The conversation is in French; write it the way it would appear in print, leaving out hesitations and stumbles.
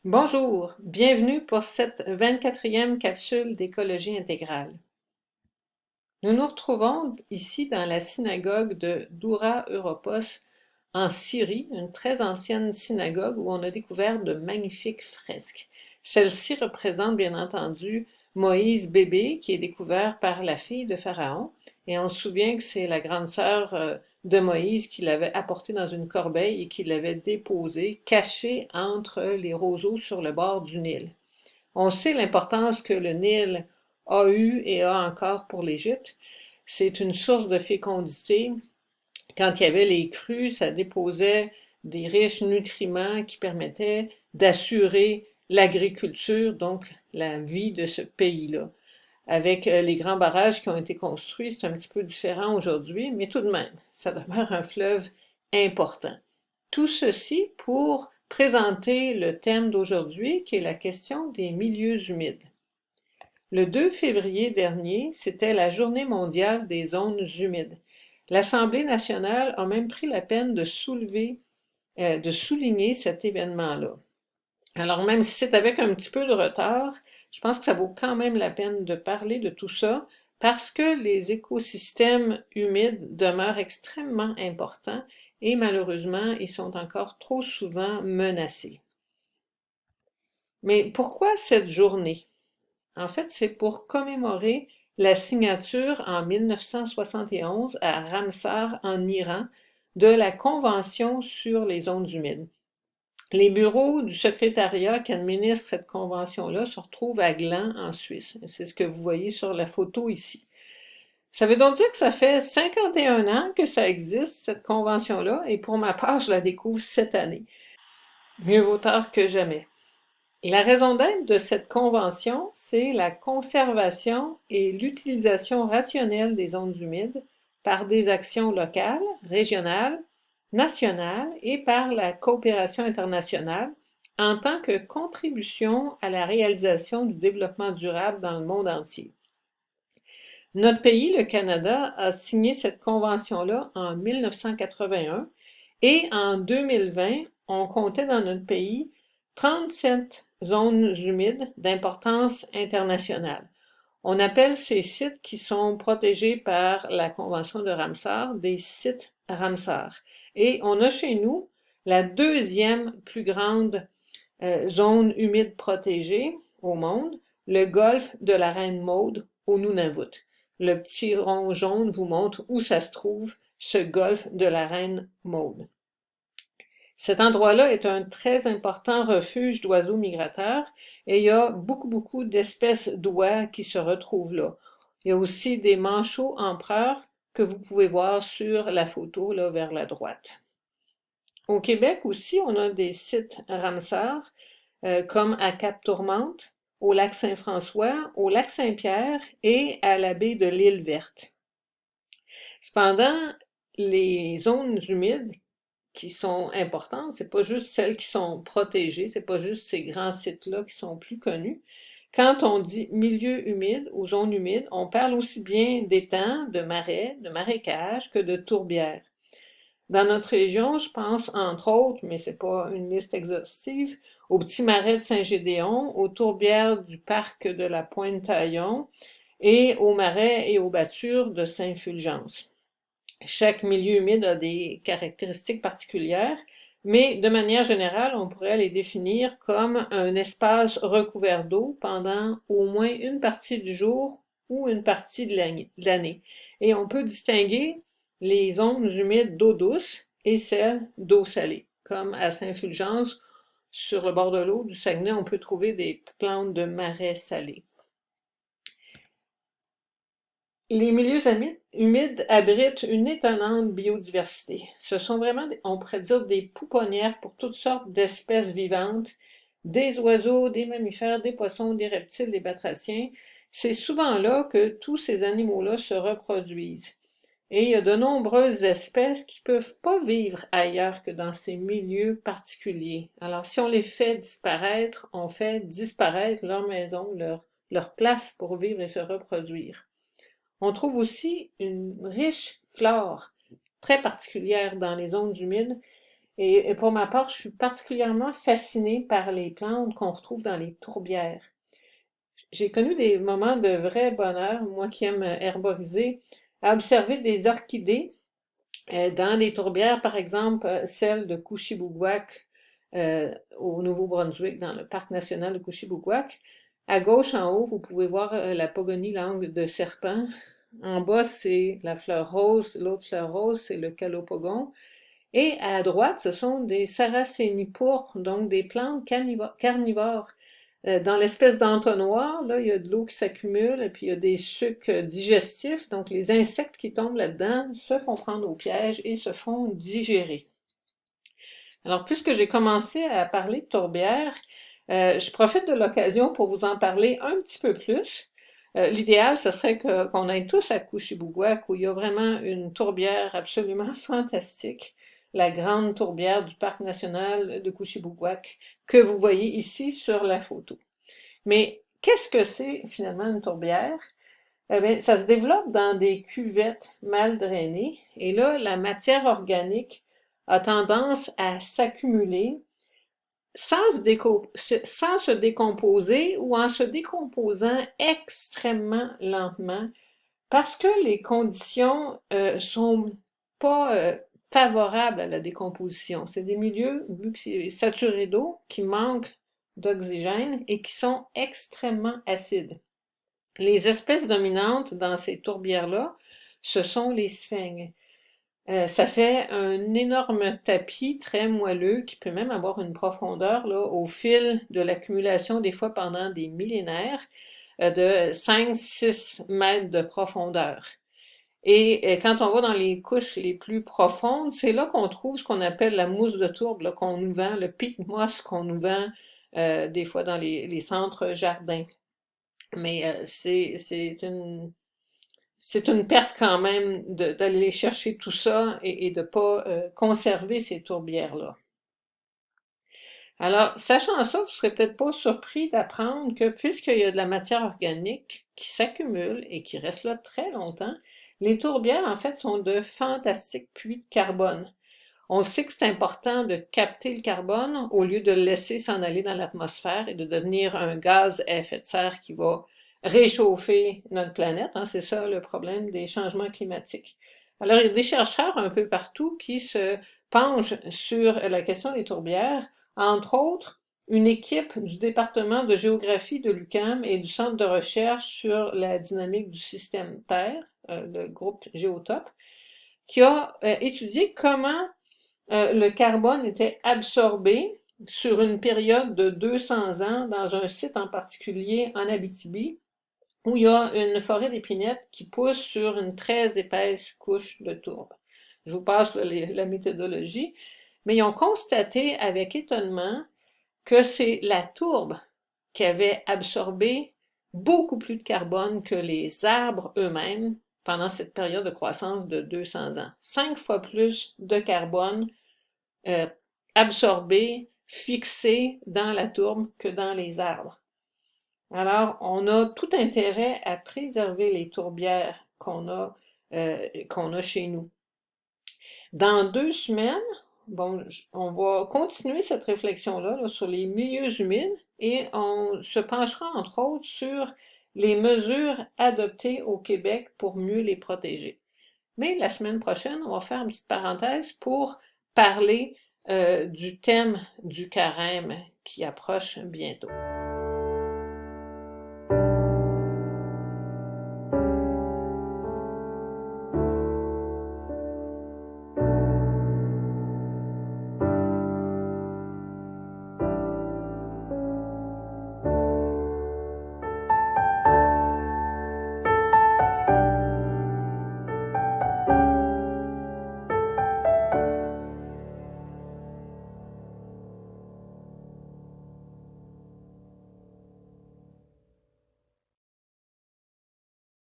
Bonjour, bienvenue pour cette 24e capsule d'écologie intégrale. Nous nous retrouvons ici dans la synagogue de Doura Europos en Syrie, une très ancienne synagogue où on a découvert de magnifiques fresques. Celle-ci représente bien entendu Moïse bébé qui est découvert par la fille de Pharaon et on se souvient que c'est la grande sœur de Moïse qui l'avait apporté dans une corbeille et qui l'avait déposé caché entre les roseaux sur le bord du Nil. On sait l'importance que le Nil a eu et a encore pour l'Égypte. C'est une source de fécondité. Quand il y avait les crues, ça déposait des riches nutriments qui permettaient d'assurer l'agriculture, donc la vie de ce pays-là. Avec les grands barrages qui ont été construits, c'est un petit peu différent aujourd'hui, mais tout de même, ça demeure un fleuve important. Tout ceci pour présenter le thème d'aujourd'hui, qui est la question des milieux humides. Le 2 février dernier, c'était la Journée mondiale des zones humides. L'Assemblée nationale a même pris la peine de souligner cet événement-là. Alors même si c'est avec un petit peu de retard, je pense que ça vaut quand même la peine de parler de tout ça parce que les écosystèmes humides demeurent extrêmement importants et malheureusement, ils sont encore trop souvent menacés. Mais pourquoi cette journée? En fait, c'est pour commémorer la signature en 1971 à Ramsar, en Iran, de la Convention sur les zones humides. Les bureaux du secrétariat qui administre cette convention-là se retrouvent à Gland, en Suisse. C'est ce que vous voyez sur la photo ici. Ça veut donc dire que ça fait 51 ans que ça existe, cette convention-là, et pour ma part, je la découvre cette année. Mieux vaut tard que jamais. La raison d'être de cette convention, c'est la conservation et l'utilisation rationnelle des zones humides par des actions locales, régionales, nationales et par la coopération internationale en tant que contribution à la réalisation du développement durable dans le monde entier. Notre pays, le Canada, a signé cette convention-là en 1981 et en 2020, on comptait dans notre pays 37 zones humides d'importance internationale. On appelle ces sites qui sont protégés par la Convention de Ramsar des sites Ramsar. Et on a chez nous la deuxième plus grande zone humide protégée au monde, le golfe de la Reine Maude au Nunavut. Le petit rond jaune vous montre où ça se trouve, ce golfe de la Reine Maude. Cet endroit-là est un très important refuge d'oiseaux migrateurs et il y a beaucoup d'espèces d'oies qui se retrouvent là. Il y a aussi des manchots empereurs que vous pouvez voir sur la photo là vers la droite. Au Québec aussi, on a des sites Ramsar comme à Cap-Tourmente, au lac Saint-François, au lac Saint-Pierre et à la baie de l'Île Verte. Cependant, les zones humides qui sont importantes, c'est pas juste celles qui sont protégées, c'est pas juste ces grands sites-là qui sont plus connus. Quand on dit milieu humide ou zone humide, on parle aussi bien d'étangs, de marais, de marécages que de tourbières. Dans notre région, je pense entre autres, mais c'est pas une liste exhaustive, au petit marais de Saint-Gédéon, aux tourbières du parc de la Pointe-Taillon et aux marais et aux battures de Saint-Fulgence. Chaque milieu humide a des caractéristiques particulières, mais de manière générale, on pourrait les définir comme un espace recouvert d'eau pendant au moins une partie du jour ou une partie de l'année. Et on peut distinguer les zones humides d'eau douce et celles d'eau salée. Comme à Saint-Fulgence, sur le bord de l'eau du Saguenay, on peut trouver des plantes de marais salés. Les milieux humides abritent une étonnante biodiversité. Ce sont vraiment, on pourrait dire, des pouponnières pour toutes sortes d'espèces vivantes, des oiseaux, des mammifères, des poissons, des reptiles, des batraciens. C'est souvent là que tous ces animaux-là se reproduisent. Et il y a de nombreuses espèces qui ne peuvent pas vivre ailleurs que dans ces milieux particuliers. Alors, si on les fait disparaître, on fait disparaître leur maison, leur place pour vivre et se reproduire. On trouve aussi une riche flore très particulière dans les zones humides Et pour ma part, je suis particulièrement fascinée par les plantes qu'on retrouve dans les tourbières. J'ai connu des moments de vrai bonheur, moi qui aime herboriser, à observer des orchidées dans des tourbières, par exemple, celle de Couchibouguac au Nouveau-Brunswick, dans le parc national de Couchibouguac. À gauche, en haut, vous pouvez voir la pogonie langue de serpent. En bas, c'est la fleur rose. L'autre fleur rose, c'est le calopogon. Et à droite, ce sont des sarracénies pourpres, donc des plantes carnivores. Dans l'espèce d'entonnoir, là, il y a de l'eau qui s'accumule et puis il y a des sucs digestifs. Donc, les insectes qui tombent là-dedans se font prendre au piège et se font digérer. Alors, puisque j'ai commencé à parler de tourbières, je profite de l'occasion pour vous en parler un petit peu plus. L'idéal, ce serait qu'on aille tous à Couchibouguac, où il y a vraiment une tourbière absolument fantastique, la grande tourbière du parc national de Couchibouguac, que vous voyez ici sur la photo. Mais qu'est-ce que c'est finalement une tourbière? Eh bien, ça se développe dans des cuvettes mal drainées, et là, la matière organique a tendance à s'accumuler sans se décomposer ou en se décomposant extrêmement lentement parce que les conditions sont pas favorables à la décomposition. C'est des milieux, vu que c'est saturé d'eau, qui manquent d'oxygène et qui sont extrêmement acides. Les espèces dominantes dans ces tourbières-là, ce sont les sphènes. Ça fait un énorme tapis très moelleux qui peut même avoir une profondeur là, au fil de l'accumulation, des fois pendant des millénaires, de 5-6 mètres de profondeur. Et quand on va dans les couches les plus profondes, c'est là qu'on trouve ce qu'on appelle la mousse de tourbe là, qu'on nous vend, le peat moss qu'on nous vend des fois dans les centres jardins. Mais c'est une perte quand même d'aller chercher tout ça et de pas conserver ces tourbières-là. Alors, sachant ça, vous serez peut-être pas surpris d'apprendre que puisqu'il y a de la matière organique qui s'accumule et qui reste là très longtemps, les tourbières, en fait, sont de fantastiques puits de carbone. On sait que c'est important de capter le carbone au lieu de le laisser s'en aller dans l'atmosphère et de devenir un gaz à effet de serre qui va réchauffer notre planète, hein. C'est ça le problème des changements climatiques. Alors, il y a des chercheurs un peu partout qui se penchent sur la question des tourbières, entre autres une équipe du département de géographie de l'UQAM et du Centre de recherche sur la dynamique du système Terre, le groupe Géotope, qui a étudié comment le carbone était absorbé sur une période de 200 ans dans un site en particulier en Abitibi, où il y a une forêt d'épinettes qui pousse sur une très épaisse couche de tourbe. Je vous passe la méthodologie, mais ils ont constaté avec étonnement que c'est la tourbe qui avait absorbé beaucoup plus de carbone que les arbres eux-mêmes pendant cette période de croissance de 200 ans. 5 fois plus de carbone euh, absorbé, fixé dans la tourbe que dans les arbres. Alors, on a tout intérêt à préserver les tourbières qu'on a chez nous. Dans 2 semaines, bon, on va continuer cette réflexion-là là, sur les milieux humides et on se penchera entre autres sur les mesures adoptées au Québec pour mieux les protéger. Mais la semaine prochaine, on va faire une petite parenthèse pour parler du thème du carême qui approche bientôt.